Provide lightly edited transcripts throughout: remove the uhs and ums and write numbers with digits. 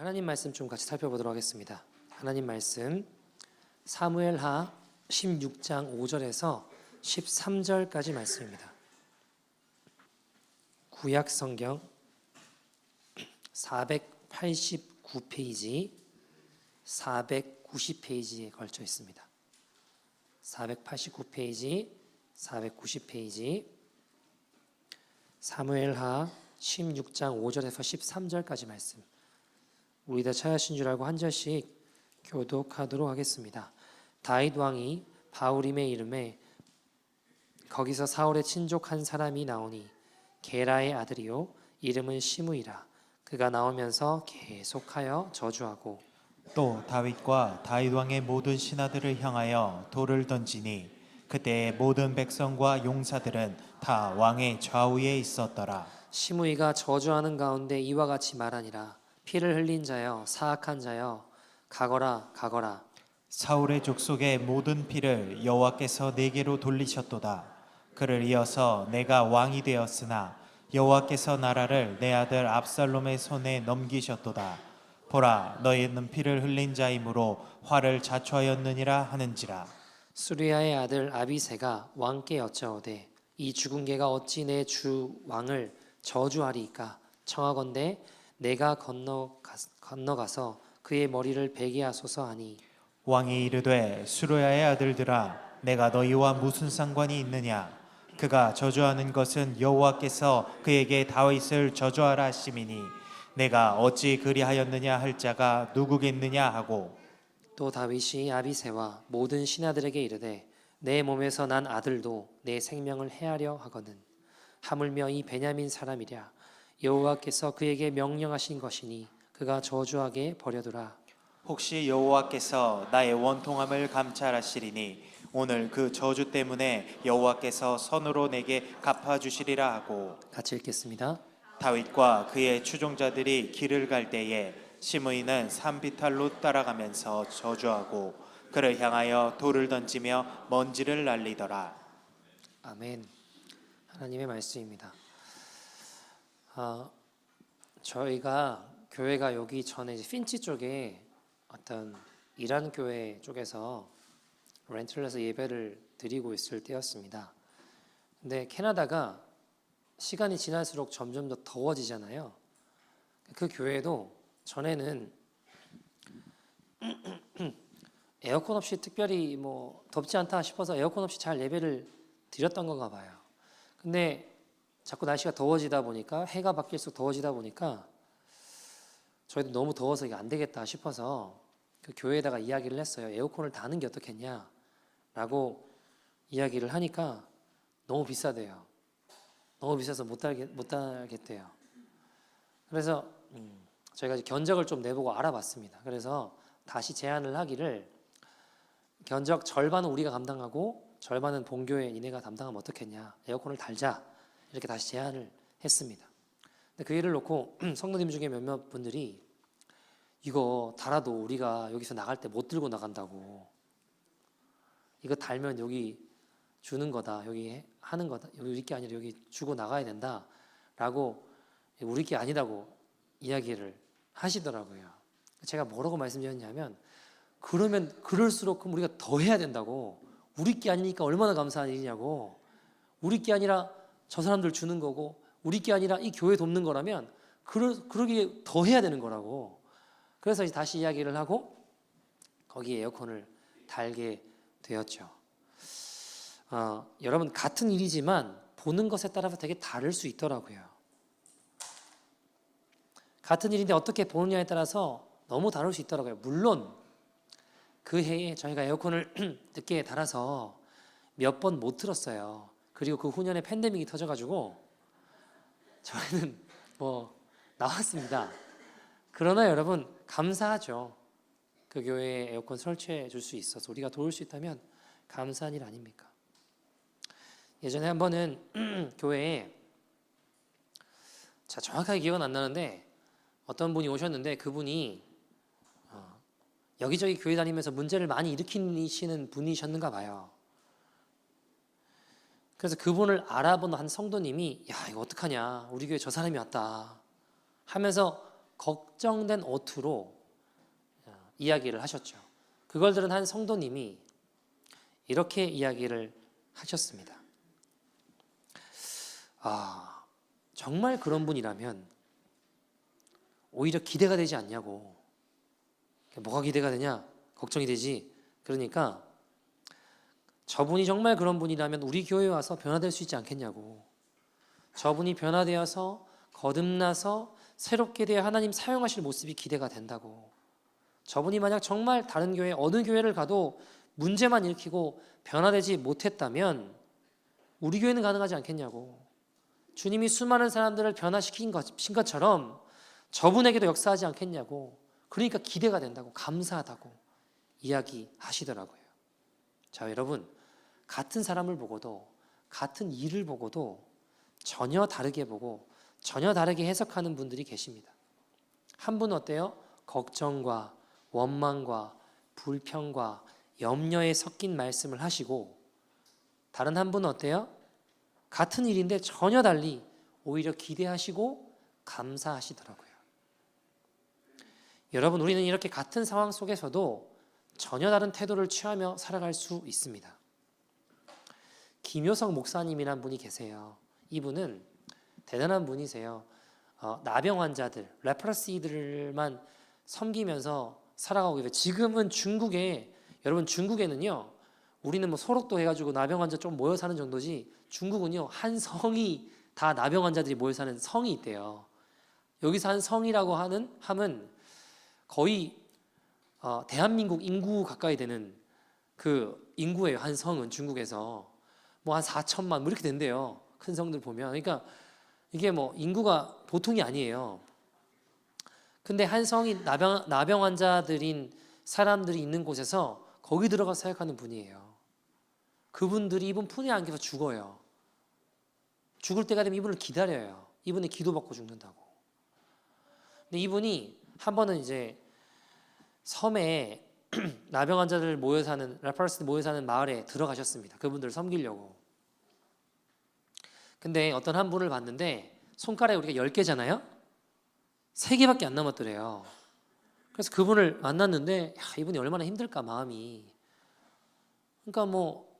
하나님 말씀 좀 같이 살펴보도록 하겠습니다. 하나님 말씀 사무엘하 16장 5절에서 13절까지 말씀입니다. 구약 성경 489페이지, 490페이지에 걸쳐 있습니다. 489페이지, 490페이지, 사무엘하 16장 5절에서 13절까지 말씀. 우리 다 찾으신 줄 알고 한 절씩 교독하도록 하겠습니다. 다윗 왕이 바후림의 이름에 거기서 사울의 친족 한 사람이 나오니 게라의 아들이요 이름은 시므이라. 그가 나오면서 계속하여 저주하고 또 다윗과 다윗 왕의 모든 신하들을 향하여 돌을 던지니 그때의 모든 백성과 용사들은 다 왕의 좌우에 있었더라. 시므이가 저주하는 가운데 이와 같이 말하니라. 피를 흘린 자여 사악한 자여 가거라 가거라. 사울의 족속의 모든 피를 여호와께서 내게로 돌리셨도다. 그를 이어서 내가 왕이 되었으나 여호와께서 나라를 내 아들 압살롬의 손에 넘기셨도다. 보라, 너희는 피를 흘린 자이므로 화를 자초하였느니라 하는지라. 수리아의 아들 아비새가 왕께 여짜오되 이 죽은 개가 어찌 내 주 왕을 저주하리이까. 청하건대 내가 건너가서 그의 머리를 베게 하소서 하니 왕이 이르되 수르야의 아들들아, 내가 너희와 무슨 상관이 있느냐? 그가 저주하는 것은 여호와께서 그에게 다윗을 저주하라 하심이니 내가 어찌 그리하였느냐 할 자가 누구겠느냐 하고. 또 다윗이 아비새와 모든 신하들에게 이르되 내 몸에서 난 아들도 내 생명을 해하려 하거든. 하물며 이 베냐민 사람이랴. 여호와께서 그에게 명령하신 것이니 그가 저주하게 버려두라. 혹시 여호와께서 나의 원통함을 감찰하시리니 오늘 그 저주 때문에 여호와께서 선으로 내게 갚아주시리라 하고. 같이 읽겠습니다. 다윗과 그의 추종자들이 길을 갈 때에 시므이는 산비탈로 따라가면서 저주하고 그를 향하여 돌을 던지며 먼지를 날리더라. 아멘. 하나님의 말씀입니다. 저희가 교회가 여기 전에 이제 핀치 쪽에 어떤 이란 교회 쪽에서 렌트를 해서 예배를 드리고 있을 때였습니다. 근데 캐나다가 시간이 지날수록 점점 더 더워지잖아요. 그 교회도 전에는 에어컨 없이 특별히 뭐 덥지 않다 싶어서 에어컨 없이 잘 예배를 드렸던 건가 봐요. 근데 자꾸 날씨가 더워지다 보니까 해가 바뀔수록 더워지다 보니까 저희도 너무 더워서 이게 안 되겠다 싶어서 그 교회에다가 이야기를 했어요. 에어컨을 다는 게 어떻겠냐라고 이야기를 하니까 너무 비싸대요. 너무 비싸서 못 달겠대요. 그래서 저희가 이제 견적을 좀 내보고 알아봤습니다. 그래서 다시 제안을 하기를 견적 절반은 우리가 감당하고 절반은 본교회 니네가 담당하면 어떻겠냐. 에어컨을 달자. 이렇게 다시 제안을 했습니다. 근데 그 일을 놓고 성도님 중에 몇몇 분들이 이거 달아도 우리가 여기서 나갈 때 못 들고 나간다고. 이거 달면 여기 주는 거다. 여기 하는 거다. 여기 우리 게 아니라 여기 주고 나가야 된다. 라고 우리 게 아니라고 이야기를 하시더라고요. 제가 뭐라고 말씀드렸냐면 그러면 그럴수록 그럼 우리가 더 해야 된다고. 우리 게 아니니까 얼마나 감사한 일이냐고. 우리 게 아니라 저 사람들 주는 거고 우리 게 아니라 이 교회 돕는 거라면 그러기에 더 해야 되는 거라고. 그래서 다시 이야기를 하고 거기에 에어컨을 달게 되었죠. 여러분 같은 일이지만 보는 것에 따라서 되게 다를 수 있더라고요. 같은 일인데 어떻게 보느냐에 따라서 너무 다를 수 있더라고요. 물론 그 해에 저희가 에어컨을 늦게 달아서 몇 번 못 틀었어요. 그리고 그 후년에 팬데믹이 터져가지고 저희는 뭐 나왔습니다. 그러나 여러분 감사하죠. 그 교회에 에어컨 설치해 줄 수 있어서 우리가 도울 수 있다면 감사한 일 아닙니까? 예전에 한 번은 교회에 정확하게 기억은 안 나는데 어떤 분이 오셨는데 그분이 여기저기 교회 다니면서 문제를 많이 일으키시는 분이셨는가 봐요. 그래서 그분을 알아본 한 성도님이 야 이거 어떡하냐 우리 교회 저 사람이 왔다 하면서 걱정된 어투로 이야기를 하셨죠. 그걸 들은 한 성도님이 이렇게 이야기를 하셨습니다. 정말 그런 분이라면 오히려 기대가 되지 않냐고. 뭐가 기대가 되냐? 걱정이 되지. 그러니까 저분이 정말 그런 분이라면 우리 교회에 와서 변화될 수 있지 않겠냐고. 저분이 변화되어서 거듭나서 새롭게 되어 하나님 사용하실 모습이 기대가 된다고. 저분이 만약 정말 다른 교회 어느 교회를 가도 문제만 일으키고 변화되지 못했다면 우리 교회는 가능하지 않겠냐고. 주님이 수많은 사람들을 변화시킨 것처럼 저분에게도 역사하지 않겠냐고. 그러니까 기대가 된다고, 감사하다고 이야기하시더라고요. 자, 여러분, 같은 사람을 보고도, 같은 일을 보고도 전혀 다르게 보고 전혀 다르게 해석하는 분들이 계십니다. 한 분은 어때요? 걱정과 원망과 불평과 염려에 섞인 말씀을 하시고, 다른 한 분은 어때요? 같은 일인데 전혀 달리 오히려 기대하시고 감사하시더라고요. 여러분, 우리는 이렇게 같은 상황 속에서도 전혀 다른 태도를 취하며 살아갈 수 있습니다. 김효석 목사님이란 분이 계세요. 이분은 대단한 분이세요. 나병 환자들, 레프러시들만 섬기면서 살아가고 계세요. 지금은 중국에, 여러분 중국에는요, 우리는 뭐 소록도 해가지고 나병 환자 좀 모여 사는 정도지, 중국은요 한 성이 다 나병 환자들이 모여 사는 성이 있대요. 여기서 한 성이라고 함은 거의 대한민국 인구 가까이 되는 그 인구예요. 한 성은 중국에서 뭐 한 4천만 뭐 이렇게 된대요. 큰 성들 보면. 그러니까 이게 뭐 인구가 보통이 아니에요. 근데 한 성이 나병 환자들인 사람들이 있는 곳에서 거기 들어가 사역하는 분이에요. 그분들이 이분 품에 안겨서 죽어요. 죽을 때가 되면 이분을 기다려요. 이분이 기도받고 죽는다고. 근데 이분이 한 번은 이제 섬에 나병 환자들 모여 사는, 레퍼러스 모여 사는 마을에 들어가셨습니다. 그분들을 섬기려고. 근데 어떤 한 분을 봤는데 손가락에 우리가 10개잖아요. 3개밖에 안 남았더래요. 그래서 그분을 만났는데 이분이 얼마나 힘들까 마음이. 그러니까 뭐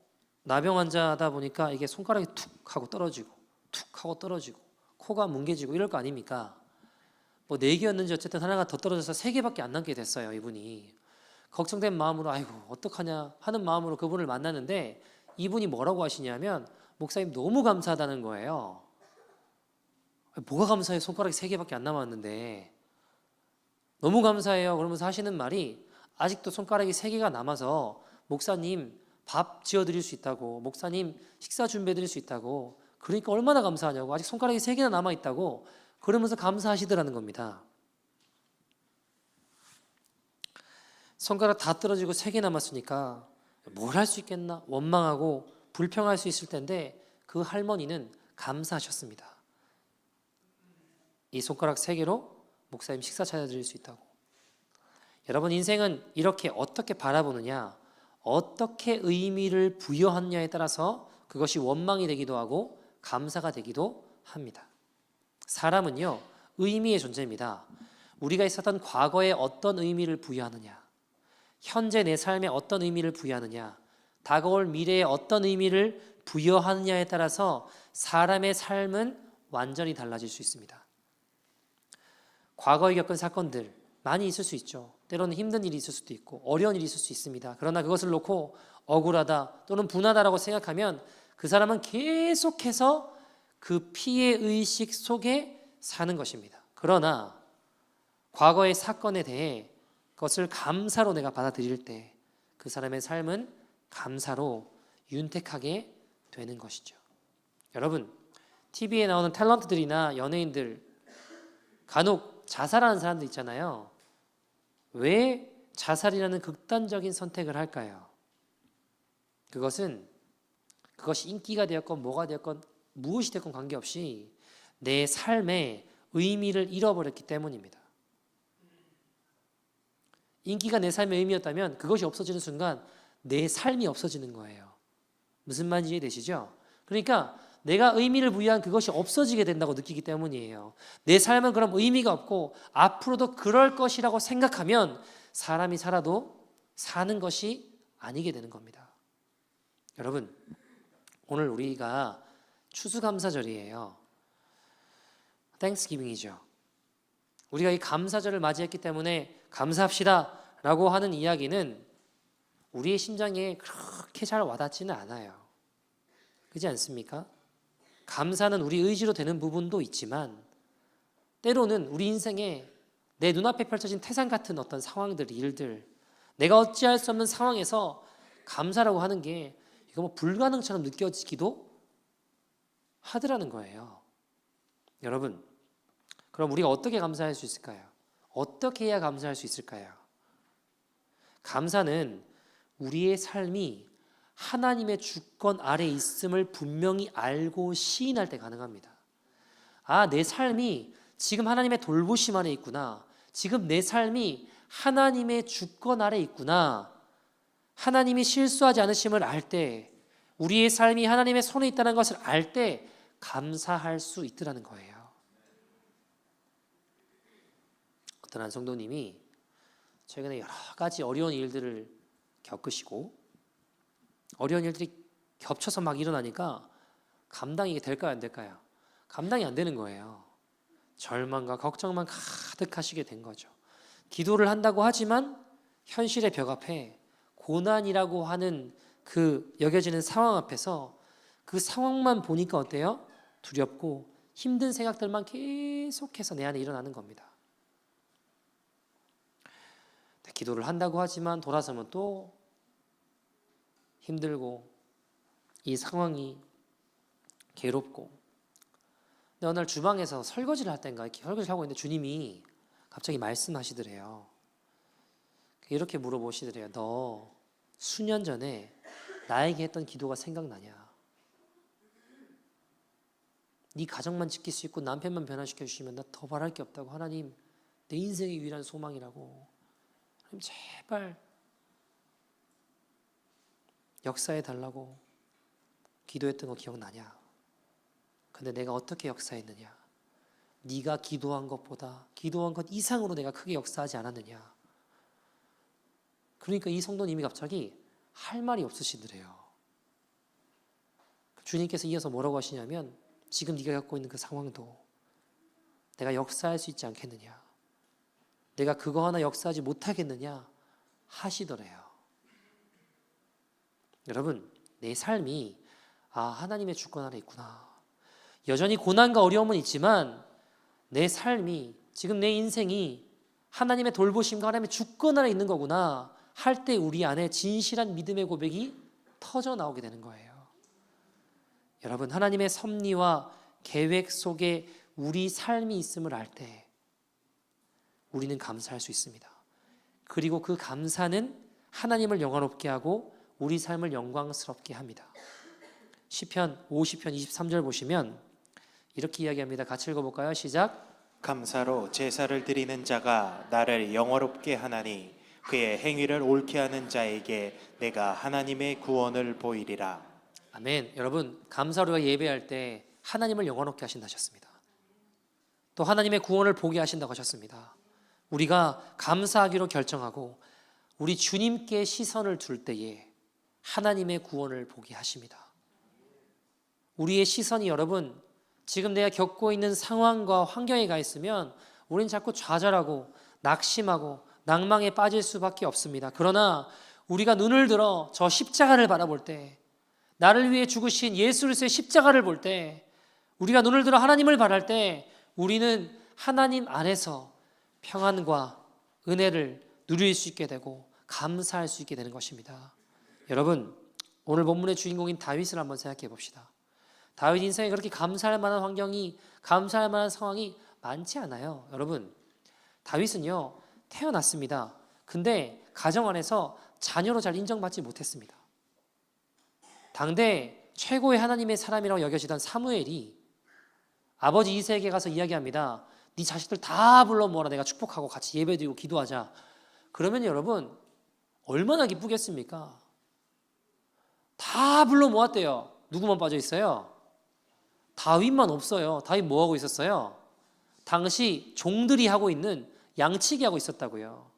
나병 환자다 보니까 이게 손가락이 툭 하고 떨어지고 툭 하고 떨어지고 코가 뭉개지고 이럴 거 아닙니까? 뭐 4개였는지 어쨌든 하나가 더 떨어져서 3개밖에 안 남게 됐어요. 이분이 걱정된 마음으로 아이고 어떡하냐 하는 마음으로 그분을 만났는데 이분이 뭐라고 하시냐면, 목사님 너무 감사하다는 거예요. 뭐가 감사해요? 손가락이 3개밖에 안 남았는데. 너무 감사해요. 그러면서 하시는 말이, 아직도 손가락이 3개가 남아서 목사님 밥 지어드릴 수 있다고, 목사님 식사 준비해드릴 수 있다고, 그러니까 얼마나 감사하냐고, 아직 손가락이 3개나 남아있다고 그러면서 감사하시더라는 겁니다. 손가락 다 떨어지고 3개 남았으니까 뭘 할 수 있겠나 원망하고 불평할 수 있을 텐데, 그 할머니는 감사하셨습니다. 이 손가락 3개로 목사님 식사 차려드릴 수 있다고. 여러분, 인생은 이렇게 어떻게 바라보느냐, 어떻게 의미를 부여하느냐에 따라서 그것이 원망이 되기도 하고 감사가 되기도 합니다. 사람은요, 의미의 존재입니다. 우리가 있었던 과거에 어떤 의미를 부여하느냐, 현재 내 삶에 어떤 의미를 부여하느냐, 다가올 미래에 어떤 의미를 부여하느냐에 따라서 사람의 삶은 완전히 달라질 수 있습니다. 과거에 겪은 사건들 많이 있을 수 있죠. 때로는 힘든 일이 있을 수도 있고 어려운 일이 있을 수 있습니다. 그러나 그것을 놓고 억울하다 또는 분하다라고 생각하면 그 사람은 계속해서 그 피해 의식 속에 사는 것입니다. 그러나 과거의 사건에 대해 그것을 감사로 내가 받아들일 때 그 사람의 삶은 감사로 윤택하게 되는 것이죠. 여러분, TV에 나오는 탤런트들이나 연예인들 간혹 자살하는 사람들 있잖아요. 왜 자살이라는 극단적인 선택을 할까요? 그것이 인기가 되었건 뭐가 되었건 무엇이 됐건 관계없이 내 삶의 의미를 잃어버렸기 때문입니다. 인기가 내 삶의 의미였다면 그것이 없어지는 순간 내 삶이 없어지는 거예요. 무슨 말인지 이해되시죠? 그러니까 내가 의미를 부여한 그것이 없어지게 된다고 느끼기 때문이에요. 내 삶은 그럼 의미가 없고 앞으로도 그럴 것이라고 생각하면 사람이 살아도 사는 것이 아니게 되는 겁니다. 여러분, 오늘 우리가 추수감사절이에요. 땡스기빙이죠. 우리가 이 감사절을 맞이했기 때문에 감사합시다 라고 하는 이야기는 우리의 심장에 그렇게 잘 와닿지는 않아요. 그렇지 않습니까? 감사는 우리 의지로 되는 부분도 있지만 때로는 우리 인생에 내 눈앞에 펼쳐진 태산 같은 어떤 상황들, 일들, 내가 어찌할 수 없는 상황에서 감사라고 하는 게 이거 뭐 불가능처럼 느껴지기도 하더라는 거예요. 여러분, 그럼 우리가 어떻게 감사할 수 있을까요? 어떻게 해야 감사할 수 있을까요? 감사는 우리의 삶이 하나님의 주권 아래 있음을 분명히 알고 시인할 때 가능합니다. 아, 내 삶이 지금 하나님의 돌보심 아래 있구나. 지금 내 삶이 하나님의 주권 아래 있구나. 하나님이 실수하지 않으심을 알 때, 우리의 삶이 하나님의 손에 있다는 것을 알 때 감사할 수 있더라는 거예요. 어떤 한 성도님이 최근에 여러 가지 어려운 일들을 겪으시고 어려운 일들이 겹쳐서 막 일어나니까 감당이 될까요, 안 될까요? 감당이 안 되는 거예요. 절망과 걱정만 가득하시게 된 거죠. 기도를 한다고 하지만 현실의 벽 앞에 고난이라고 하는 그 여겨지는 상황 앞에서 그 상황만 보니까 어때요? 두렵고 힘든 생각들만 계속해서 내 안에 일어나는 겁니다. 기도를 한다고 하지만 돌아서면 또 힘들고 이 상황이 괴롭고, 근데 어느 날 주방에서 설거지를 할 때인가 이렇게 설거지를 하고 있는데 주님이 갑자기 말씀하시더래요. 이렇게 물어보시더래요. 너 수년 전에 나에게 했던 기도가 생각나냐? 네 가정만 지킬 수 있고 남편만 변화시켜 주시면 나 더 바랄 게 없다고. 하나님, 내 인생의 유일한 소망이라고. 하나님 제발 역사해 달라고 기도했던 거 기억나냐? 근데 내가 어떻게 역사했느냐? 네가 기도한 것보다 기도한 것 이상으로 내가 크게 역사하지 않았느냐? 그러니까 이 성도님이 갑자기 할 말이 없으시더래요. 주님께서 이어서 뭐라고 하시냐면, 지금 네가 갖고 있는 그 상황도 내가 역사할 수 있지 않겠느냐? 내가 그거 하나 역사하지 못하겠느냐? 하시더래요. 여러분, 내 삶이 하나님의 주권 아래 있구나. 여전히 고난과 어려움은 있지만 내 삶이, 지금 내 인생이 하나님의 돌보심과 하나님의 주권 아래 있는 거구나 할 때 우리 안에 진실한 믿음의 고백이 터져 나오게 되는 거예요. 여러분, 하나님의 섭리와 계획 속에 우리 삶이 있음을 알 때 우리는 감사할 수 있습니다. 그리고 그 감사는 하나님을 영화롭게 하고 우리 삶을 영광스럽게 합니다. 시편 50편 23절 보시면 이렇게 이야기합니다. 같이 읽어볼까요? 시작. 감사로 제사를 드리는 자가 나를 영화롭게 하나니 그의 행위를 옳게 하는 자에게 내가 하나님의 구원을 보이리라. 아멘. 여러분, 감사로 예배할 때 하나님을 영화롭게 하신다 하셨습니다. 또 하나님의 구원을 보게 하신다고 하셨습니다. 우리가 감사하기로 결정하고 우리 주님께 시선을 둘 때에 하나님의 구원을 보게 하십니다. 우리의 시선이, 여러분, 지금 내가 겪고 있는 상황과 환경에 가 있으면 우린 자꾸 좌절하고 낙심하고 낭망에 빠질 수밖에 없습니다. 그러나 우리가 눈을 들어 저 십자가를 바라볼 때, 나를 위해 죽으신 예수 그리스도의 십자가를 볼 때, 우리가 눈을 들어 하나님을 바랄 때 우리는 하나님 안에서 평안과 은혜를 누릴 수 있게 되고 감사할 수 있게 되는 것입니다. 여러분, 오늘 본문의 주인공인 다윗을 한번 생각해 봅시다. 다윗 인생에 그렇게 감사할 만한 환경이, 감사할 만한 상황이 많지 않아요. 여러분, 다윗은요 태어났습니다. 근데 가정 안에서 자녀로 잘 인정받지 못했습니다. 당대 최고의 하나님의 사람이라고 여겨지던 사무엘이 아버지 이새에게 가서 이야기합니다. 네 자식들 다 불러 모아라. 내가 축복하고 같이 예배드리고 기도하자. 그러면 여러분 얼마나 기쁘겠습니까? 다 불러 모았대요. 누구만 빠져 있어요? 다윗만 없어요. 다윗 뭐 하고 있었어요? 당시 종들이 하고 있는 양치기 하고 있었다고요.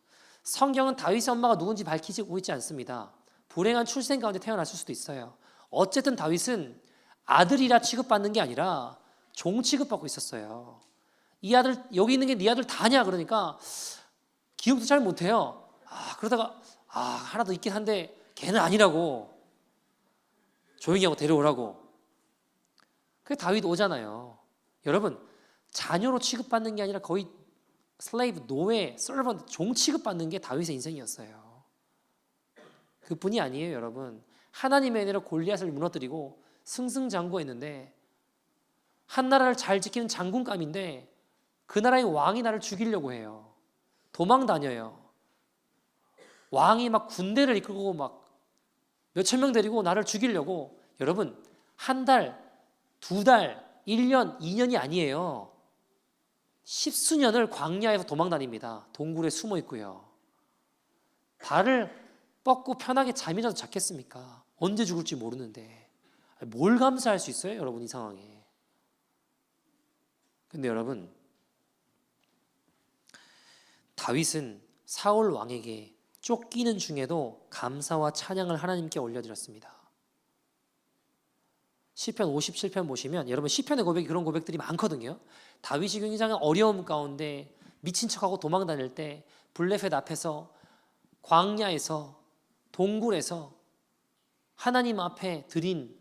성경은 다윗의 엄마가 누군지 밝히고 있지 않습니다. 불행한 출생 가운데 태어났을 수도 있어요. 어쨌든 다윗은 아들이라 취급받는 게 아니라 종 취급받고 있었어요. 이 아들 여기 있는 게 네 아들 다냐 그러니까 기억도 잘 못해요. 그러다가 하나 더 있긴 한데 걔는 아니라고 조용히 하고 데려오라고. 그게 다윗 오잖아요. 여러분 자녀로 취급받는 게 아니라 거의 슬레이브, 노예, 서번트, 종 취급받는 게 다윗의 인생이었어요. 그뿐이 아니에요, 여러분. 하나님의 은혜로 골리앗을 무너뜨리고 승승장구했는데 한 나라를 잘 지키는 장군감인데 그 나라의 왕이 나를 죽이려고 해요. 도망 다녀요. 왕이 막 군대를 이끌고 막 몇천 명 데리고 나를 죽이려고. 여러분 한 달, 두 달, 1년, 2년이 아니에요. 10수년을 광야에서 도망 다닙니다. 동굴에 숨어 있고요. 발을 뻗고 편하게 잠이라도 잤겠습니까? 언제 죽을지 모르는데 뭘 감사할 수 있어요, 여러분 이 상황에. 근데 여러분 다윗은 사울 왕에게 쫓기는 중에도 감사와 찬양을 하나님께 올려드렸습니다. 시편 57편 보시면 여러분 시편의 고백이 그런 고백들이 많거든요. 다윗이 굉장히 어려움 가운데 미친 척하고 도망 다닐 때 블레셋 앞에서 광야에서 동굴에서 하나님 앞에 드린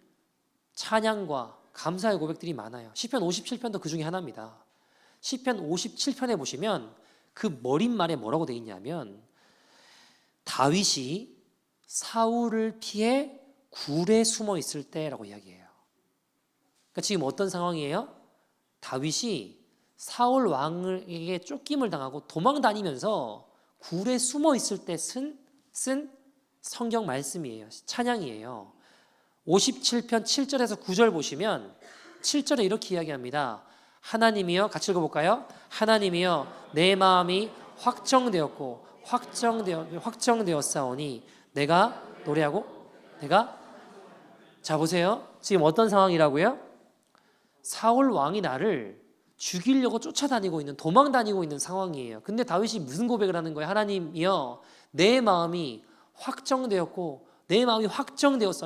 찬양과 감사의 고백들이 많아요. 시편 57편도 그 중에 하나입니다. 시편 57편에 보시면 그 머릿말에 뭐라고 되어 있냐면 다윗이 사울을 피해 굴에 숨어 있을 때라고 이야기해요. 그러니까 지금 어떤 상황이에요? 다윗이 사울 왕에게 쫓김을 당하고 도망 다니면서 굴에 숨어 있을 때 쓴 성경 말씀이에요. 찬양이에요. 57편 7절에서 9절 보시면 7절에 이렇게 이야기합니다. 하나님이여, 같이 읽어볼까요? 하나님이여 내 마음이 확정되었사오니 내가 노래하고 자 보세요. 지금 어떤 상황이라고요? 사울 왕이 나를 죽이려고 쫓아다니고 있는, 도망 다니고 있는 상황이에요. 근데 다윗이 무슨 고백을 하는 거예요? 하나님이여 내 마음이 확정되었어.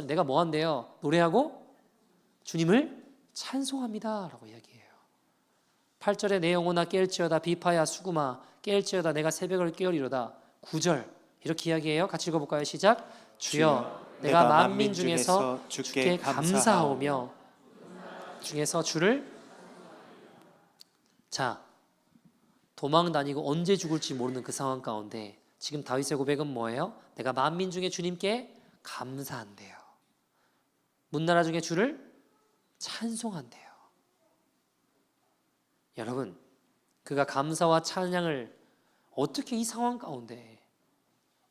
내가 뭐 한대요? 노래하고 주님을 찬송합니다 라고 이야기해요. 8절에 내 영혼아 깨일지어다 비파야 수구마 깨일지어다 내가 새벽을 깨우리로다. 9절 이렇게 이야기해요. 같이 읽어볼까요? 시작. 주여 내가 만민 중에서 주께 감사하오며 중에서 주를. 자, 도망 다니고 언제 죽을지 모르는 그 상황 가운데 지금 다윗의 고백은 뭐예요? 내가 만민 중에 주님께 감사한대요. 문나라 중에 주를 찬송한대요. 여러분, 그가 감사와 찬양을 어떻게 이 상황 가운데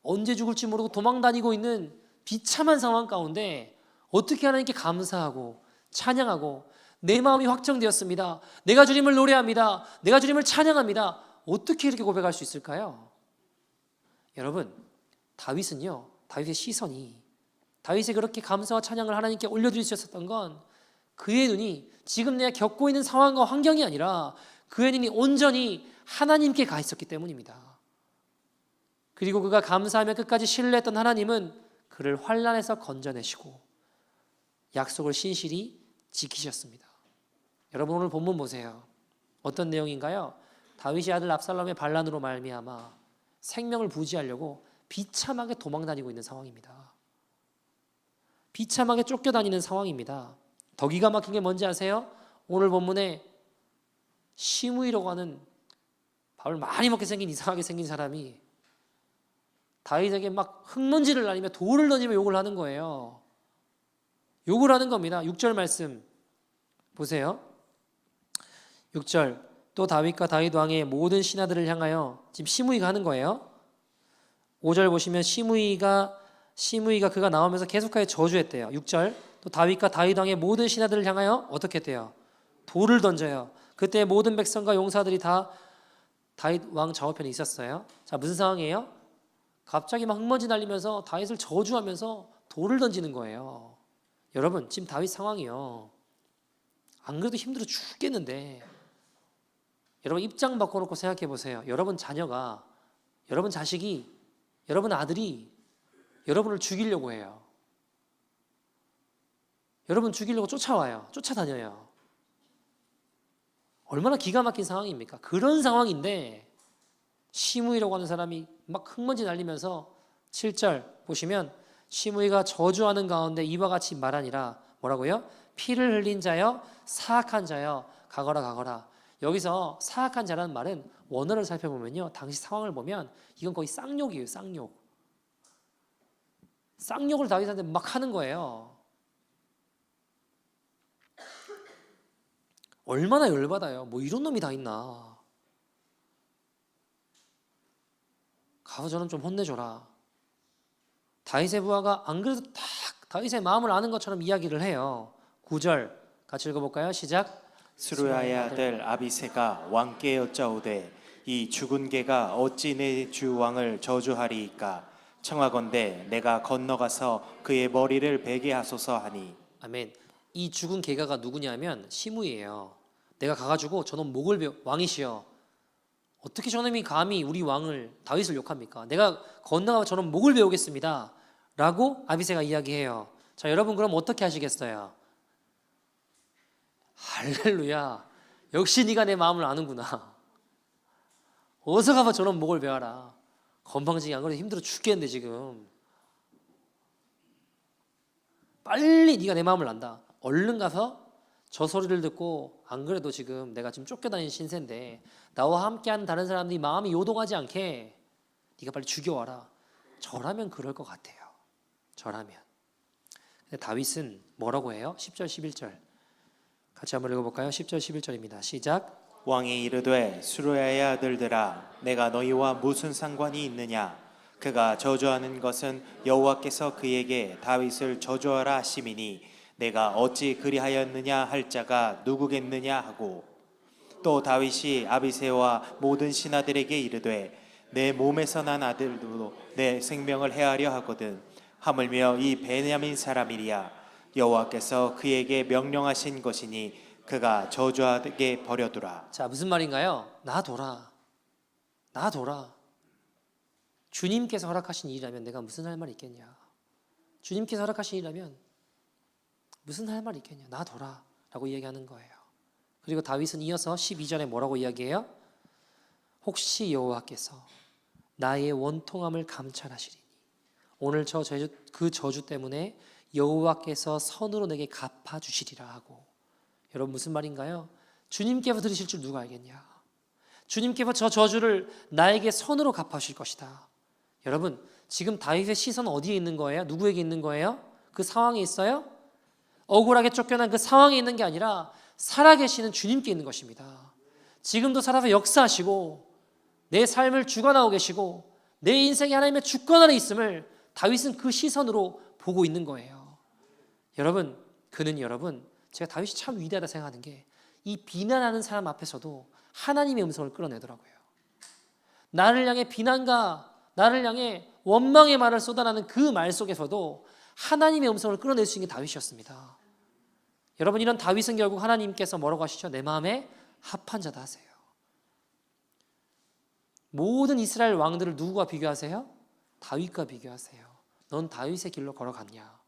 언제 죽을지 모르고 도망 다니고 있는 비참한 상황 가운데 어떻게 하나님께 감사하고 찬양하고 내 마음이 확정되었습니다. 내가 주님을 노래합니다. 내가 주님을 찬양합니다. 어떻게 이렇게 고백할 수 있을까요? 여러분, 다윗은요, 다윗의 시선이 다윗이 그렇게 감사와 찬양을 하나님께 올려드릴 수 있었던 건 그의 눈이 지금 내가 겪고 있는 상황과 환경이 아니라 그의 눈이 온전히 하나님께 가 있었기 때문입니다. 그리고 그가 감사하며 끝까지 신뢰했던 하나님은 그를 환난에서 건져내시고 약속을 신실히 지키셨습니다. 여러분 오늘 본문 보세요. 어떤 내용인가요? 다윗의 아들 압살롬의 반란으로 말미암아 생명을 부지하려고 비참하게 도망다니고 있는 상황입니다. 비참하게 쫓겨다니는 상황입니다. 더 기가 막힌 게 뭔지 아세요? 오늘 본문에 시므이라고 하는 밥을 많이 먹게 생긴 이상하게 생긴 사람이 다윗에게 막 흙먼지를 날리며 돌을 던지며 욕을 하는 거예요. 욕을 하는 겁니다. 6절 말씀 보세요. 6절 또 다윗과 다윗 왕의 모든 신하들을 향하여 지금 시므이가 하는 거예요. 5절 보시면 시므이가 그가 나오면서 계속하여 저주했대요. 6절 또 다윗과 다윗 왕의 모든 신하들을 향하여 어떻게 했대요? 돌을 던져요. 그때 모든 백성과 용사들이 다 다윗 왕 좌우편에 있었어요. 자, 무슨 상황이에요? 갑자기 막 흙먼지 날리면서 다윗을 저주하면서 돌을 던지는 거예요. 여러분 지금 다윗 상황이요. 안 그래도 힘들어 죽겠는데 여러분 입장 바꿔놓고 생각해 보세요. 여러분 자녀가, 여러분 자식이, 여러분 아들이 여러분을 죽이려고 해요. 여러분 죽이려고 쫓아와요. 쫓아다녀요. 얼마나 기가 막힌 상황입니까? 그런 상황인데 시므이라고 하는 사람이 막 흙먼지 날리면서 7절 보시면 시므이가 저주하는 가운데 이와 같이 말하니라. 뭐라고요? 피를 흘린 자여 사악한 자여 가거라 가거라. 여기서 사악한 자라는 말은 원어를 살펴보면요, 당시 상황을 보면 이건 거의 쌍욕이에요. 쌍욕을 다윗한테 막 하는 거예요. 얼마나 열받아요. 뭐 이런 놈이 다 있나. 가서 저는 좀 혼내줘라. 다윗의 부하가 안 그래도 딱 다윗의 마음을 아는 것처럼 이야기를 해요. 9절 같이 읽어볼까요? 시작. 스루야의 아들 아비새가 왕께 여짜오되 이 죽은 개가 어찌 내 주 왕을 저주하리이까. 청하건대 내가 건너가서 그의 머리를 베게 하소서 하니. 아멘. 이 죽은 개가가 누구냐면 시므이예요. 내가 가가지고 저놈 목을 베어, 왕이시여 어떻게 저놈이 감히 우리 왕을 다윗을 욕합니까? 내가 건너가 저놈 목을 베우겠습니다 라고 아비새가 이야기해요. 자, 여러분 그럼 어떻게 하시겠어요? 할렐루야, 역시 네가 내 마음을 아는구나. 어서 가봐 저놈 목을 베어라. 건방지게 안 그래도 힘들어 죽겠는데 지금 빨리 네가 내 마음을 안다. 얼른 가서 저 소리를 듣고 안 그래도 지금 내가 지금 쫓겨다니는 신세인데 나와 함께하는 다른 사람들이 마음이 요동하지 않게 네가 빨리 죽여와라. 저라면 그럴 것 같아요. 저라면. 근데 다윗은 뭐라고 해요? 10절 11절 같이 한번 읽어볼까요? 10절 11절입니다. 시작. 왕이 이르되 스루야의 아들들아 내가 너희와 무슨 상관이 있느냐. 그가 저주하는 것은 여호와께서 그에게 다윗을 저주하라 하심이니 내가 어찌 그리하였느냐 할 자가 누구겠느냐 하고. 또 다윗이 아비새와 모든 신하들에게 이르되 내 몸에서 난 아들도 내 생명을 해하려 하거든. 하물며 이 베냐민 사람이리야. 여호와께서 그에게 명령하신 것이니 그가 저주하게 버려두라. 자, 무슨 말인가요? 놔둬라. 놔둬라. 주님께서 허락하신 일이라면 내가 무슨 할 말이 있겠냐. 주님께서 허락하신 일이라면 무슨 할 말이 있겠냐. 놔둬라 라고 이야기하는 거예요. 그리고 다윗은 이어서 12절에 뭐라고 이야기해요? 혹시 여호와께서 나의 원통함을 감찰하시리니 오늘 그 저주 때문에 여호와께서 선으로 내게 갚아주시리라 하고. 여러분 무슨 말인가요? 주님께서 들으실 줄 누가 알겠냐. 주님께서 저 저주를 나에게 선으로 갚아주실 것이다. 여러분 지금 다윗의 시선은 어디에 있는 거예요? 누구에게 있는 거예요? 그 상황에 있어요? 억울하게 쫓겨난 그 상황에 있는 게 아니라 살아계시는 주님께 있는 것입니다. 지금도 살아서 역사하시고 내 삶을 주관하고 계시고 내 인생이 하나님의 주권 아래 있음을 다윗은 그 시선으로 보고 있는 거예요. 여러분 제가 다윗이 참 위대하다 생각하는 게 이 비난하는 사람 앞에서도 하나님의 음성을 끌어내더라고요. 나를 향해 비난과 나를 향해 원망의 말을 쏟아나는 그 말 속에서도 하나님의 음성을 끌어낼 수 있는 게 다윗이었습니다. 여러분 이런 다윗은 결국 하나님께서 뭐라고 하시죠? 내 마음에 합한 자다 하세요. 모든 이스라엘 왕들을 누구와 비교하세요? 다윗과 비교하세요. 넌 다윗의 길로 걸어갔냐?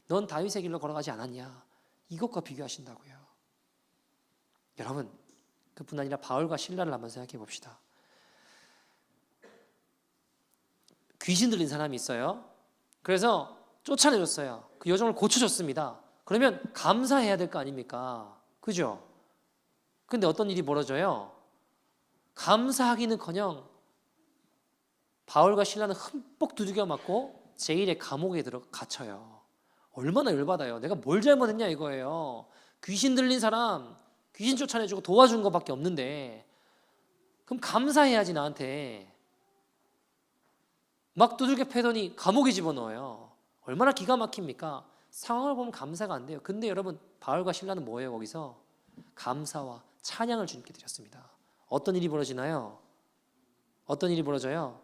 넌 다윗의 길로 걸어가지 않았냐? 이것과 비교하신다고요. 여러분 그뿐 아니라 바울과 실라를 한번 생각해 봅시다. 귀신 들린 사람이 있어요. 그래서 쫓아내줬어요. 그 여정을 고쳐줬습니다. 그러면 감사해야 될 거 아닙니까? 그죠? 근데 어떤 일이 벌어져요? 감사하기는커녕 바울과 실라는 흠뻑 두들겨 맞고 제일의 감옥에 갇혀요. 얼마나 열받아요. 내가 뭘 잘못했냐 이거예요. 귀신 들린 사람 귀신 쫓아내주고 도와준 것밖에 없는데 그럼 감사해야지. 나한테 막 두들겨 패더니 감옥에 집어넣어요. 얼마나 기가 막힙니까? 상황을 보면 감사가 안 돼요. 근데 여러분 바울과 실라는 뭐예요? 거기서 감사와 찬양을 주님께 드렸습니다. 어떤 일이 벌어지나요? 어떤 일이 벌어져요?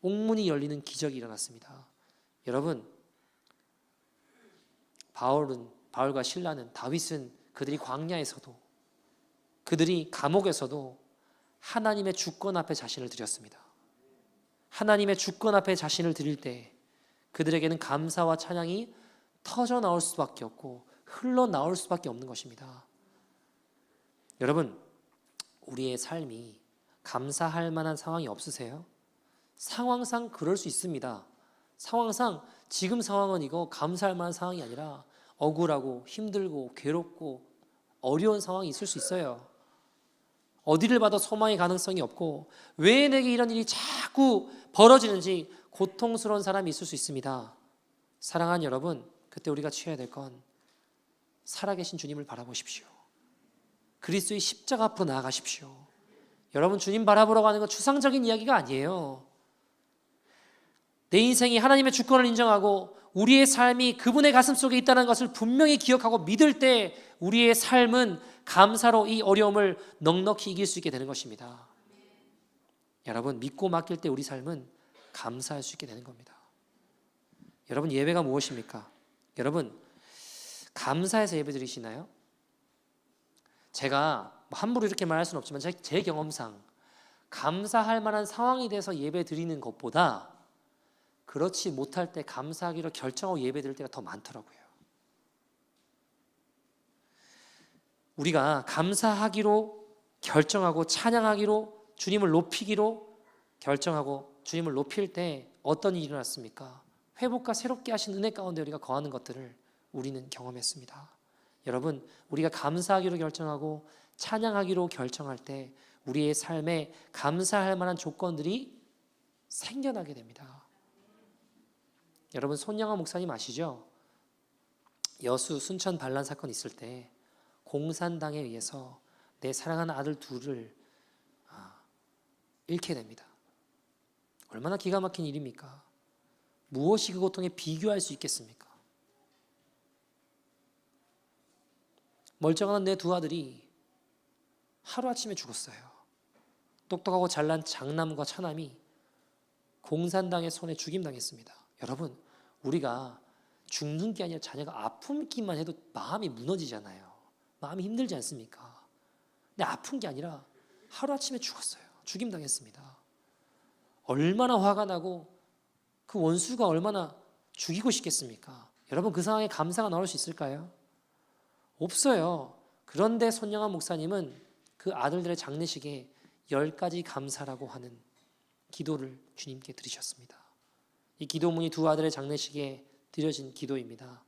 옥문이 열리는 기적이 일어났습니다. 여러분 바울과 실라는, 다윗은 그들이 광야에서도, 그들이 감옥에서도 하나님의 주권 앞에 자신을 드렸습니다. 하나님의 주권 앞에 자신을 드릴 때 그들에게는 감사와 찬양이 터져 나올 수밖에 없고 흘러나올 수밖에 없는 것입니다. 여러분, 우리의 삶이 감사할 만한 상황이 없으세요? 상황상 그럴 수 있습니다. 상황상 지금 상황은 이거 감사할 만한 상황이 아니라 억울하고 힘들고 괴롭고 어려운 상황이 있을 수 있어요. 어디를 봐도 소망의 가능성이 없고 왜 내게 이런 일이 자꾸 벌어지는지 고통스러운 사람이 있을 수 있습니다. 사랑하는 여러분, 그때 우리가 취해야 될 건 살아계신 주님을 바라보십시오. 그리스도의 십자가 앞으로 나아가십시오. 여러분, 주님 바라보러 가는 건 추상적인 이야기가 아니에요. 내 인생이 하나님의 주권을 인정하고 우리의 삶이 그분의 가슴 속에 있다는 것을 분명히 기억하고 믿을 때 우리의 삶은 감사로 이 어려움을 넉넉히 이길 수 있게 되는 것입니다. 여러분, 믿고 맡길 때 우리 삶은 감사할 수 있게 되는 겁니다. 여러분, 예배가 무엇입니까? 여러분, 감사해서 예배 드리시나요? 제가 함부로 이렇게 말할 수는 없지만 제 경험상 감사할 만한 상황이 돼서 예배 드리는 것보다 그렇지 못할 때 감사하기로 결정하고 예배 드릴 때가 더 많더라고요. 우리가 감사하기로 결정하고 찬양하기로 주님을 높이기로 결정하고 주님을 높일 때 어떤 일이 일어났습니까? 회복과 새롭게 하신 은혜 가운데 우리가 거하는 것들을 우리는 경험했습니다. 여러분, 우리가 감사하기로 결정하고 찬양하기로 결정할 때 우리의 삶에 감사할 만한 조건들이 생겨나게 됩니다. 여러분, 손양화 목사님 아시죠? 여수 순천 반란 사건 있을 때 공산당에 의해서 내 사랑하는 아들 둘을 잃게 됩니다. 얼마나 기가 막힌 일입니까? 무엇이 그 고통에 비교할 수 있겠습니까? 멀쩡한 내 두 아들이 하루아침에 죽었어요. 똑똑하고 잘난 장남과 차남이 공산당의 손에 죽임당했습니다. 여러분, 우리가 죽는 게 아니라 자녀가 아프기만 해도 마음이 무너지잖아요. 마음이 힘들지 않습니까? 근데 아픈 게 아니라 하루아침에 죽었어요. 죽임당했습니다. 얼마나 화가 나고 그 원수가 얼마나 죽이고 싶겠습니까? 여러분, 그 상황에 감사가 나올 수 있을까요? 없어요. 그런데 손양화 목사님은 그 아들들의 장례식에 10가지 감사라고 하는 기도를 주님께 드리셨습니다. 이 기도문이 두 아들의 장례식에 드려진 기도입니다.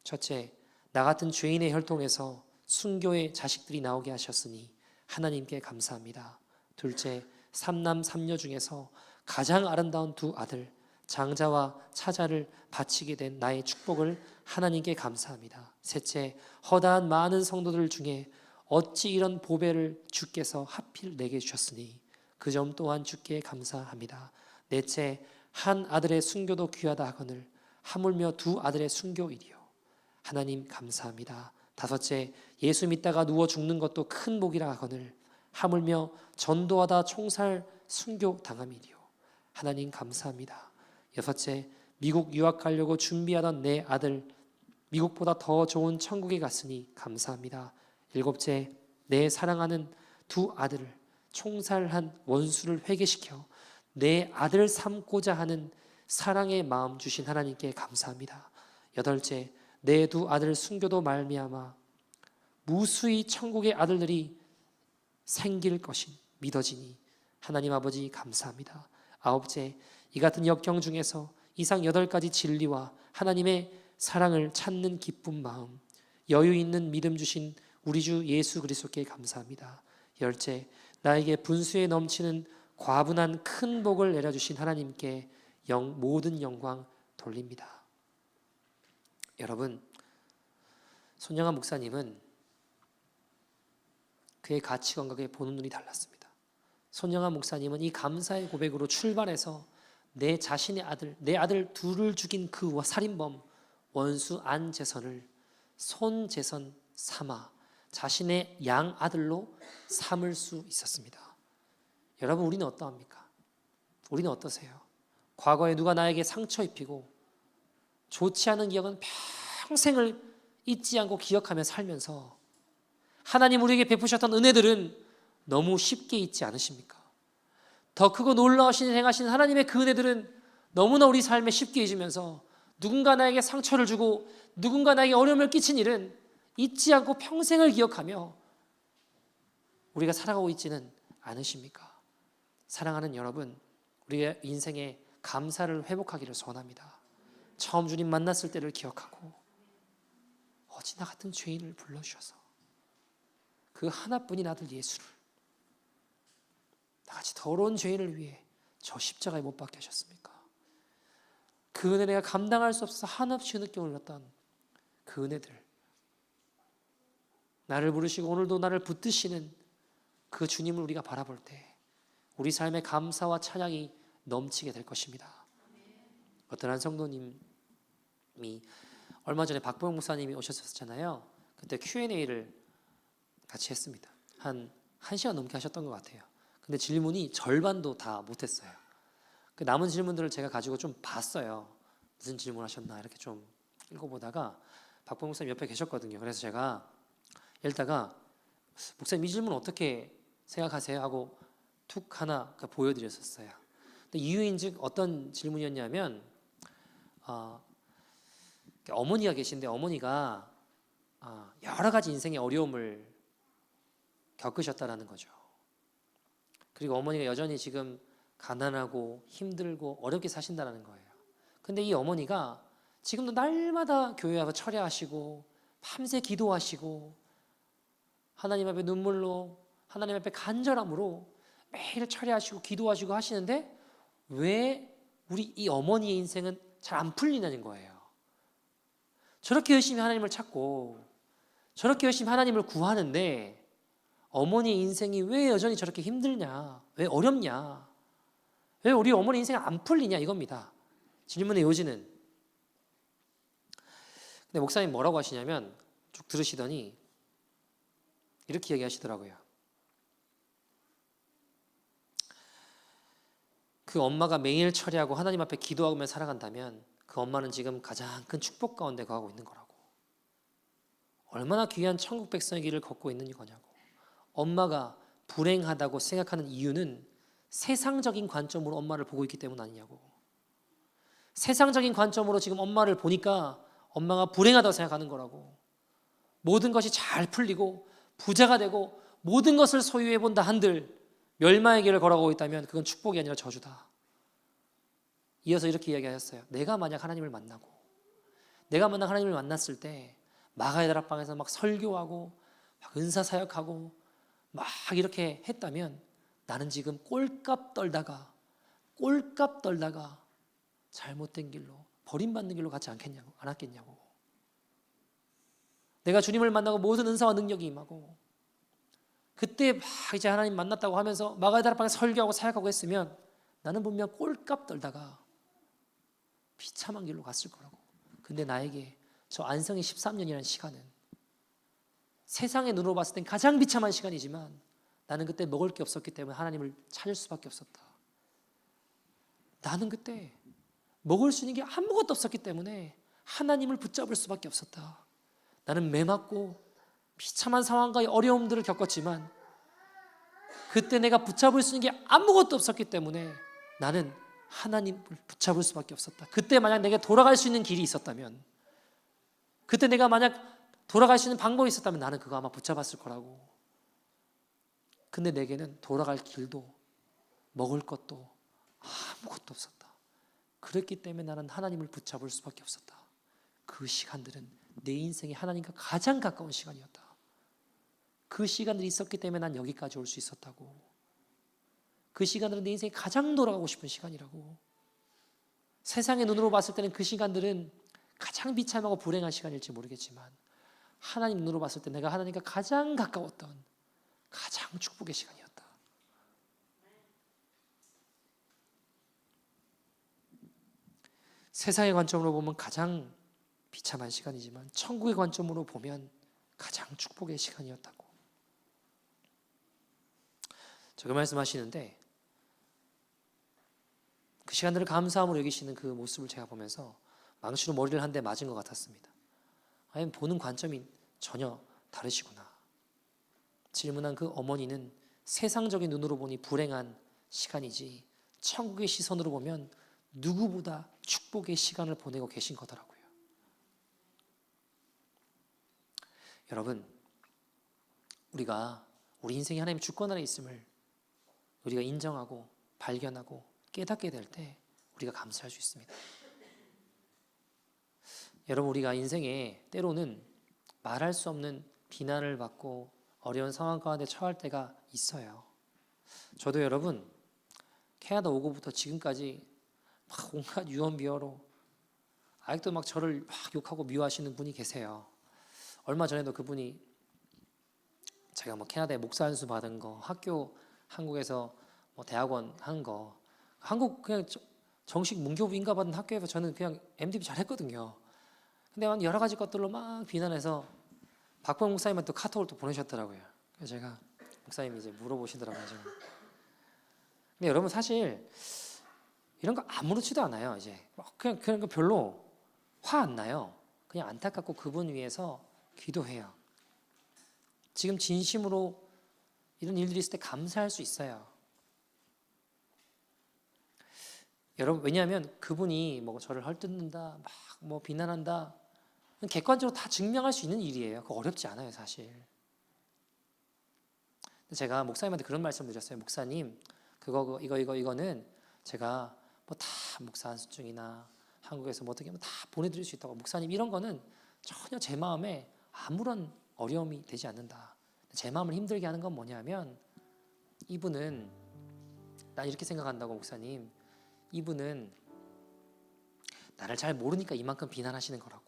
첫째, 나 같은 죄인의 혈통에서 순교의 자식들이 나오게 하셨으니 하나님께 감사합니다. 둘째, 삼남 삼녀 중에서 가장 아름다운 두 아들 장자와 차자를 바치게 된 나의 축복을 하나님께 감사합니다. 셋째, 허다한 많은 성도들 중에 어찌 이런 보배를 주께서 하필 내게 주셨으니 그 점 또한 주께 감사합니다. 넷째, 한 아들의 순교도 귀하다 하거늘 하물며 두 아들의 순교이리요. 하나님 감사합니다. 다섯째, 예수 믿다가 누워 죽는 것도 큰 복이라 하거늘 하물며 전도하다 총살 순교 당함이리요. 하나님 감사합니다. 여섯째, 미국 유학 가려고 준비하던 내 아들 미국보다 더 좋은 천국에 갔으니 감사합니다. 일곱째, 내 사랑하는 두 아들을 총살한 원수를 회개시켜 내 아들 삼고자 하는 사랑의 마음 주신 하나님께 감사합니다. 여덟째, 내 두 아들 순교도 말미암아 무수히 천국의 아들들이 생길 것이 믿어지니 하나님 아버지 감사합니다. 아홉째, 이 같은 역경 중에서 이상 8가지 진리와 하나님의 사랑을 찾는 기쁜 마음, 여유 있는 믿음 주신 우리 주 예수 그리스도께 감사합니다. 열째, 나에게 분수에 넘치는 과분한 큰 복을 내려주신 하나님께 모든 영광 돌립니다. 여러분, 손양화 목사님은 그의 가치관과 그의 보는 눈이 달랐습니다. 손양화 목사님은 이 감사의 고백으로 출발해서 내 자신의 아들, 내 아들 둘을 죽인 그 살인범 원수 안재선을 손재선 삼아 자신의 양 아들로 삼을 수 있었습니다. 여러분, 우리는 어떠합니까? 우리는 어떠세요? 과거에 누가 나에게 상처 입히고 좋지 않은 기억은 평생을 잊지 않고 기억하며 살면서 하나님 우리에게 베푸셨던 은혜들은 너무 쉽게 잊지 않으십니까? 더 크고 놀라우신 행하신 하나님의 그 은혜들은 너무나 우리 삶에 쉽게 잊으면서 누군가 나에게 상처를 주고 누군가 나에게 어려움을 끼친 일은 잊지 않고 평생을 기억하며 우리가 살아가고 있지는 않으십니까? 사랑하는 여러분, 우리의 인생에 감사를 회복하기를 소원합니다. 처음 주님 만났을 때를 기억하고 어지나 같은 죄인을 불러주셔서 그 하나뿐인 아들 예수를 나같이 더러운 죄인을 위해 저 십자가에 못 박게 하셨습니까? 그 은혜 내가 감당할 수 없어서 한없이 늦게 올렸던 그 은혜들, 나를 부르시고 오늘도 나를 붙드시는 그 주님을 우리가 바라볼 때 우리 삶의 감사와 찬양이 넘치게 될 것입니다. 어떤 한 성도님이 얼마 전에 박보영 목사님이 오셨었잖아요. 그때 Q&A를 같이 했습니다. 한 1시간 넘게 하셨던 것 같아요. 근데 질문이 절반도 다 못했어요. 그 남은 질문들을 제가 가지고 좀 봤어요. 무슨 질문 하셨나 이렇게 좀 읽어보다가 박보영 목사님 옆에 계셨거든요. 그래서 제가 읽다가 목사님 이 질문 어떻게 생각하세요? 하고 툭 하나 보여드렸었어요. 근데 이유인즉 어떤 질문이었냐면 어머니가 계신데 어머니가 여러 가지 인생의 어려움을 겪으셨다라는 거죠. 그리고 어머니가 여전히 지금 가난하고 힘들고 어렵게 사신다는 거예요. 근데 이 어머니가 지금도 날마다 교회 와서 철야하시고 밤새 기도하시고 하나님 앞에 눈물로 하나님 앞에 간절함으로 매일 철야하시고 기도하시고 하시는데 왜 우리 이 어머니의 인생은 잘 안 풀리냐는 거예요. 저렇게 열심히 하나님을 찾고 저렇게 열심히 하나님을 구하는데 어머니의 인생이 왜 여전히 저렇게 힘들냐, 왜 어렵냐, 왜 우리 어머니 인생이 안 풀리냐 이겁니다. 질문의 요지는. 근데 목사님 뭐라고 하시냐면 쭉 들으시더니 이렇게 얘기하시더라고요. 그 엄마가 매일 철야하고 하나님 앞에 기도하며 살아간다면 그 엄마는 지금 가장 큰 축복 가운데 거하고 있는 거라고. 얼마나 귀한 천국 백성의 길을 걷고 있는 거냐고. 엄마가 불행하다고 생각하는 이유는 세상적인 관점으로 엄마를 보고 있기 때문 아니냐고. 세상적인 관점으로 지금 엄마를 보니까 엄마가 불행하다고 생각하는 거라고. 모든 것이 잘 풀리고 부자가 되고 모든 것을 소유해 본다 한들 멸망의 길을 걸어가고 있다면 그건 축복이 아니라 저주다. 이어서 이렇게 이야기하셨어요. 내가 만약 하나님을 만나고 내가 만약 하나님을 만났을 때 마가의 다락방에서 막 설교하고 막 은사 사역하고 막 이렇게 했다면 나는 지금 꼴값 떨다가 잘못된 길로 버림받는 길로 가지 않았겠냐고. 내가 주님을 만나고 모든 은사와 능력이 임하고 그때 막 이제 하나님 만났다고 하면서 마가의 다락방에 설교하고 사역하고 했으면 나는 분명 꼴값 떨다가 비참한 길로 갔을 거라고. 근데 나에게 저 안성의 13년이라는 시간은 세상의 눈으로 봤을 땐 가장 비참한 시간이지만 나는 그때 먹을 게 없었기 때문에 하나님을 찾을 수밖에 없었다. 나는 그때 먹을 수 있는 게 아무것도 없었기 때문에 하나님을 붙잡을 수밖에 없었다. 나는 매맞고 비참한 상황과 어려움들을 겪었지만 그때 내가 붙잡을 수 있는 게 아무것도 없었기 때문에 나는 하나님을 붙잡을 수밖에 없었다. 그때 만약 내게 돌아갈 수 있는 길이 있었다면, 그때 내가 만약 돌아갈 수 있는 방법이 있었다면 나는 그거 아마 붙잡았을 거라고. 근데 내게는 돌아갈 길도 먹을 것도 아무것도 없었다. 그랬기 때문에 나는 하나님을 붙잡을 수밖에 없었다. 그 시간들은 내 인생에 하나님과 가장 가까운 시간이었다. 그 시간들이 있었기 때문에 난 여기까지 올 수 있었다고. 그 시간들은 내 인생에 가장 돌아가고 싶은 시간이라고. 세상의 눈으로 봤을 때는 그 시간들은 가장 비참하고 불행한 시간일지 모르겠지만 하나님 눈으로 봤을 때 내가 하나님과 가장 가까웠던 가장 축복의 시간이었다. 세상의 관점으로 보면 가장 비참한 시간이지만 천국의 관점으로 보면 가장 축복의 시간이었다고. 저 그 말씀하시는데 그 시간들을 감사함으로 여기시는 그 모습을 제가 보면서 망치로 머리를 한 대 맞은 것 같았습니다. 아니면 보는 관점이 전혀 다르시구나. 질문한 그 어머니는 세상적인 눈으로 보니 불행한 시간이지 천국의 시선으로 보면 누구보다 축복의 시간을 보내고 계신 거더라고요. 여러분, 우리가 우리 인생에 하나님 주권 아래 있음을 우리가 인정하고 발견하고 깨닫게 될 때 우리가 감사할 수 있습니다. 여러분, 우리가 인생에 때로는 말할 수 없는 비난을 받고 어려운 상황 가운데 처할 때가 있어요. 저도 여러분 캐나다 오고부터 지금까지 막 온갖 유언비어로 아직도 막 저를 막 욕하고 미워하시는 분이 계세요. 얼마 전에도 그분이 제가 뭐 캐나다에 목사 안수 받은 거, 학교 한국에서 뭐 대학원 한 거, 한국 그냥 정식 문교부 인가 받은 학교에서 저는 그냥 MDB 잘했거든요. 근데 여러 가지 것들로 막 비난해서 박범 목사님한테 또 카톡을 또 보내셨더라고요. 그래서 제가 목사님이 이제 물어보시더라고요. 지금. 근데 여러분 사실 이런 거 아무렇지도 않아요. 이제 그냥 거 별로 화 안 나요. 그냥 안타깝고 그분 위해서 기도해요. 지금 진심으로 이런 일들이 있을 때 감사할 수 있어요. 여러분, 왜냐하면 그분이 뭐 저를 헐뜯는다, 막 뭐 비난한다, 객관적으로 다 증명할 수 있는 일이에요. 그거 어렵지 않아요, 사실. 제가 목사님한테 그런 말씀을 드렸어요. 목사님, 이거는 제가 뭐 다 목사 안수증이나 한국에서 뭐 어떻게 하면 다 보내드릴 수 있다고. 목사님, 이런 거는 전혀 제 마음에 아무런 어려움이 되지 않는다. 제 마음을 힘들게 하는 건 뭐냐면 이분은 난 이렇게 생각한다고. 목사님, 이분은 나를 잘 모르니까 이만큼 비난하시는 거라고.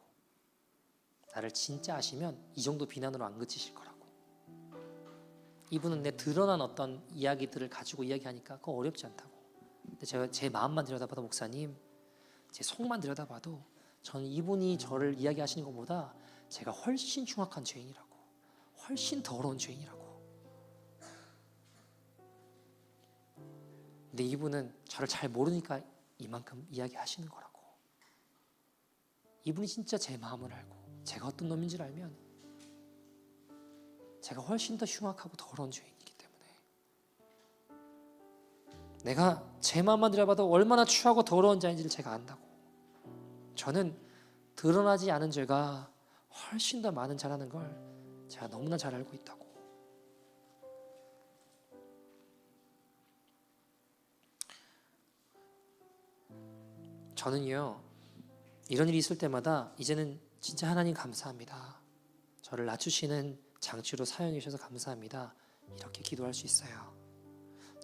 나를 진짜 아시면 이 정도 비난으로 안 그치실 거라고. 이분은 내 드러난 어떤 이야기들을 가지고 이야기하니까 그거 어렵지 않다고. 근데 제가 제 마음만 들여다봐도, 목사님, 제 속만 들여다봐도 저는 이분이 저를 이야기하시는 것보다 제가 훨씬 흉악한 죄인이라고, 훨씬 더러운 죄인이라고. 근데 이분은 저를 잘 모르니까 이만큼 이야기하시는 거라고. 이분이 진짜 제 마음을 알고 제가 어떤 놈인지를 알면 제가 훨씬 더 흉악하고 더러운 죄인이기 때문에 내가 제 마음만 들여봐도 얼마나 추하고 더러운 자인지를 제가 안다고. 저는 드러나지 않은 죄가 훨씬 더 많은 자라는 걸 제가 너무나 잘 알고 있다고. 저는요, 이런 일이 있을 때마다 이제는 진짜 하나님 감사합니다. 저를 낮추시는 장치로 사용해 주셔서 감사합니다. 이렇게 기도할 수 있어요.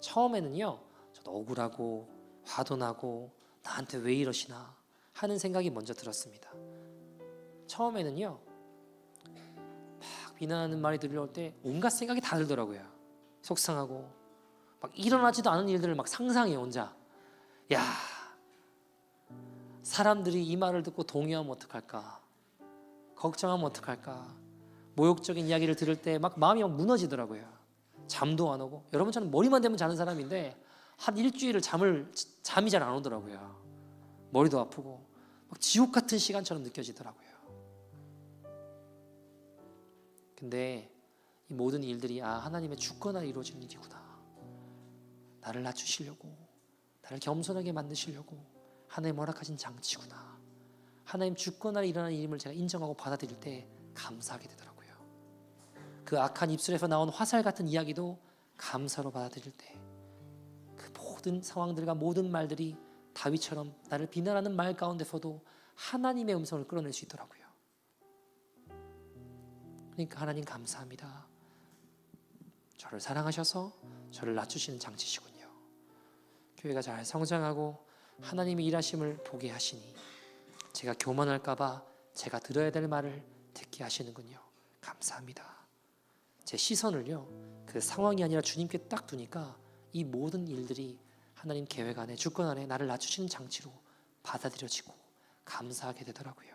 처음에는요, 저도 억울하고 화도 나고 나한테 왜 이러시나 하는 생각이 먼저 들었습니다. 처음에는요, 막 비난하는 말이 들려올 때 온갖 생각이 다 들더라고요. 속상하고 막 일어나지도 않은 일들을 막 상상해 혼자. 야, 사람들이 이 말을 듣고 동요하면 어떡할까? 걱정하면 어떡할까? 모욕적인 이야기를 들을 때 막 마음이 막 무너지더라고요. 잠도 안 오고. 여러분, 저는 머리만 대면 자는 사람인데 한 일주일을 잠이 잘 안 오더라고요. 머리도 아프고 막 지옥 같은 시간처럼 느껴지더라고요. 근데 이 모든 일들이 하나님의 주권 아래 이루어진 일이구나. 나를 낮추시려고, 나를 겸손하게 만드시려고 하나님 허락하신 장치구나. 하나님 주권 아래 일어나는 일임을 제가 인정하고 받아들일 때 감사하게 되더라고요. 그 악한 입술에서 나온 화살 같은 이야기도 감사로 받아들일 때 그 모든 상황들과 모든 말들이 다윗처럼 나를 비난하는 말 가운데서도 하나님의 음성을 끌어낼 수 있더라고요. 그러니까 하나님 감사합니다. 저를 사랑하셔서 저를 낮추시는 장치시군요. 교회가 잘 성장하고 하나님의 일하심을 보게 하시니 제가 교만할까 봐 제가 들어야 될 말을 듣게 하시는군요. 감사합니다. 제 시선을요, 그 상황이 아니라 주님께 딱 두니까 이 모든 일들이 하나님 계획 안에, 주권 안에 나를 낮추시는 장치로 받아들여지고 감사하게 되더라고요.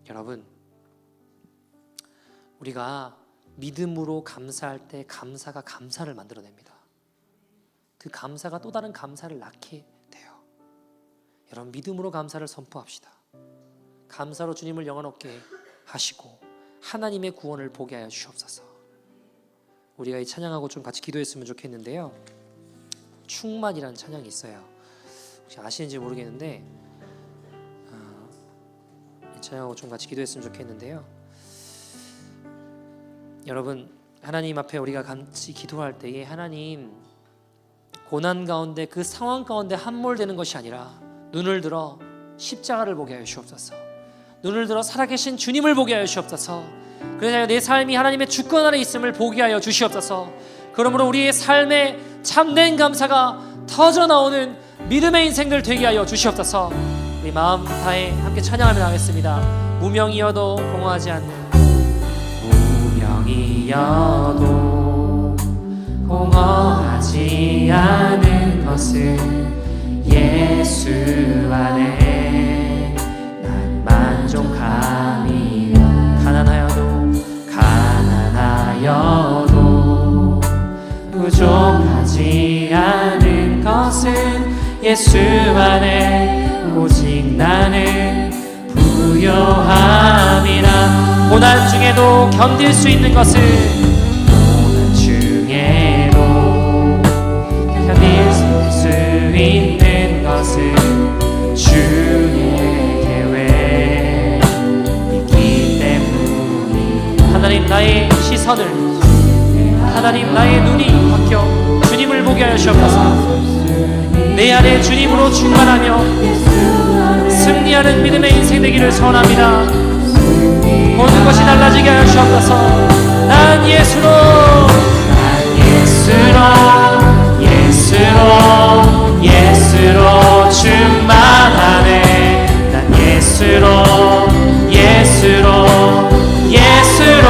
여러분, 우리가 믿음으로 감사할 때 감사가 감사를 만들어냅니다. 그 감사가 또 다른 감사를 낳게 돼요. 여러분, 믿음으로 감사를 선포합시다. 감사로 주님을 영원롭게 하시고 하나님의 구원을 보게 하여 주시옵소서. 우리가 이 찬양하고 좀 같이 기도했으면 좋겠는데요. 충만이라는 찬양이 있어요. 혹시 아시는지 모르겠는데 이 찬양하고 좀 같이 기도했으면 좋겠는데요. 여러분, 하나님 앞에 우리가 같이 기도할 때에 하나님, 고난 가운데 그 상황 가운데 함몰되는 것이 아니라 눈을 들어 십자가를 보게 하여 주옵소서. 눈을 들어 살아계신 주님을 보게 하여 주옵소서. 그래서 내 삶이 하나님의 주권 아래 있음을 보게 하여 주시옵소서. 그러므로 우리의 삶에 참된 감사가 터져 나오는 믿음의 인생들 되게 하여 주시옵소서. 우리 마음 다해 함께 찬양하며 나가겠습니다. 무명이어도 공허하지 않는, 무명이어도 공허하지 않은 것은 예수 안에 난 만족함이. 가난하여도 부족하지 않은 것은 예수 안에 오직 나는 부요함이라. 고난 중에도 견딜 수 있는 것은, 고난 중에도 견딜 수 있는 것은 주의 계획 있기 때문이. 하나님, 나의 시선을, 하나님 나의 눈이 바뀌어 주님을 보게 하여 주옵소서. 내 안에 주님으로 충만하며 승리하는 믿음의 인생 되기를 소원합니다. 모든 것이 달라지게 하여 주옵소서. 난 예수로, 난 예수로, 예수로, 예수로 충만하네. 난 예수로, 예수로, 예수로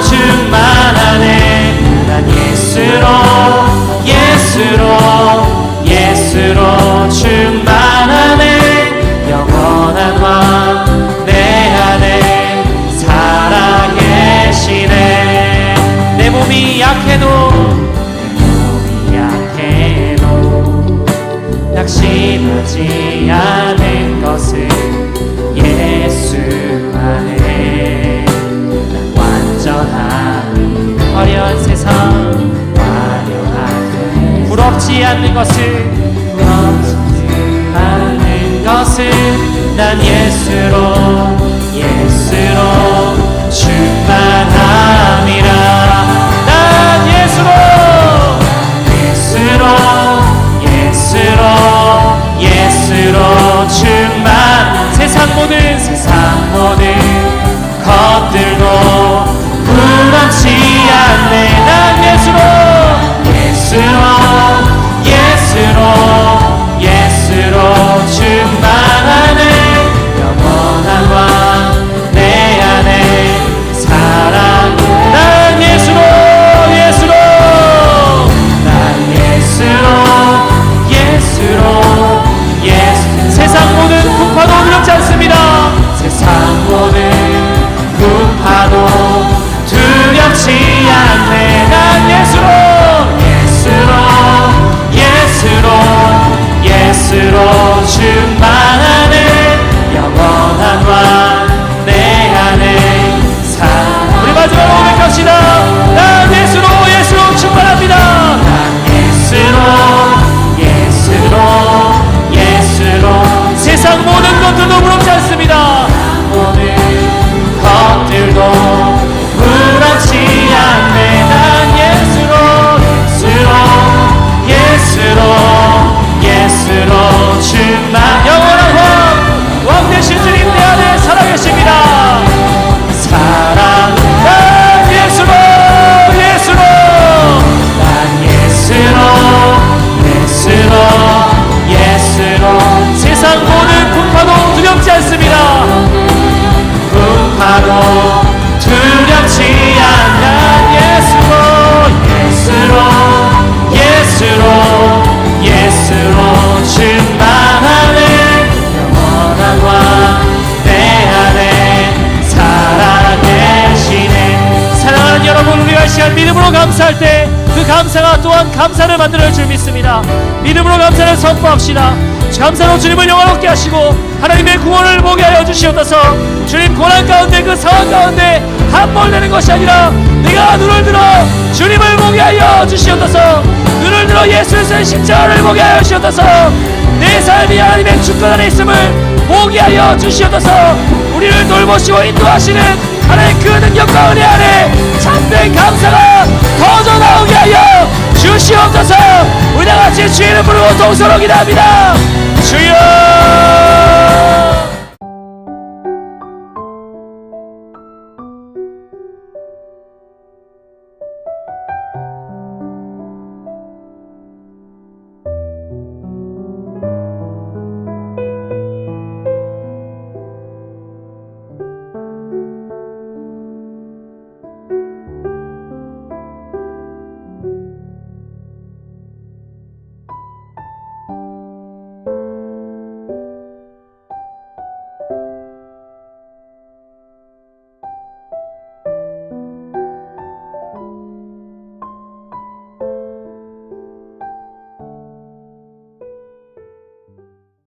충만하네. 난 예수로, 예수로, 예수로 충만하네. 영원한 왕 내 안에 살아계시네. 내 몸이 약해도, 내 몸이 약해도 낙심하지 않은 것은 예수 안에 난 완전함이. 화려한 세상, 화려한 부럽지 않는 것은, 부럽지 않는 것은 난 예수로, 예수로 충만함이라. 난 예수로, 예수로, 예수로, 예수로 충만. 세상 모든 것들도 부럽지 않네. 난 예수로, 예수로, 예수로, 예수로 충만하네. 영원한 왕 내 안에 사랑. 난 예수로, 예수로, 난 예수로, 예수로, 예수. 세상 모든 풍파도 두렵지 않습니다. 세상 모든 풍파도 두렵지 않네. 난 예수로, 예수로, 예수로, 예수로 충만하네. 영원한 왕 내 안에 사. 우리 마지막으로 고백합시다. 난 예수로, 예수로 충만합니다. 난 예수로, 예수로, 예수로. 세상 모든 것들도 부럽지 않습니다. 모든 것들도 부럽지 않네. 난 예수로, 예수로, 예수로, 예수로 충만. 영원한 왕 되신 주님 내 안에 살아계십니다. 사랑. 난 예수로, 예수로, 난 예수로, 예수로, 예수로. 세상 모든 풍파도 두렵지 않습니다. 풍파도 두렵지 않는 예수로, 예수로, 예수로, 예수로 충만하네. 영원한 왕 내 안에 살아계시네. 사랑하는 여러분, 우리가 이 시간 믿음으로 감사할 때 그 감사가 또한 감사를 만들어낼 줄 믿습니다. 믿음으로 감사를 선포합시다. 감사로 주님을 영화롭게 하시고 하나님의 구원을 보게 하여 주시옵소서. 주님, 고난 가운데 그 상황 가운데 함몰되는 것이 아니라 내가 눈을 들어 주님을 보게 하여 주시옵소서. 눈을 들어 예수의 십자가를 보게 하여 주시옵소서. 내 삶이 하나님의 주권 안에 있음을 보게 하여 주시옵소서. 우리를 돌보시고 인도하시는 하나님의 그 능력과 은혜 안에 참된 감사가 터져 나오게 하여 주시옵소서. 우리 다같이 주의 이름 부르고 동서로 기도합니다. 주여,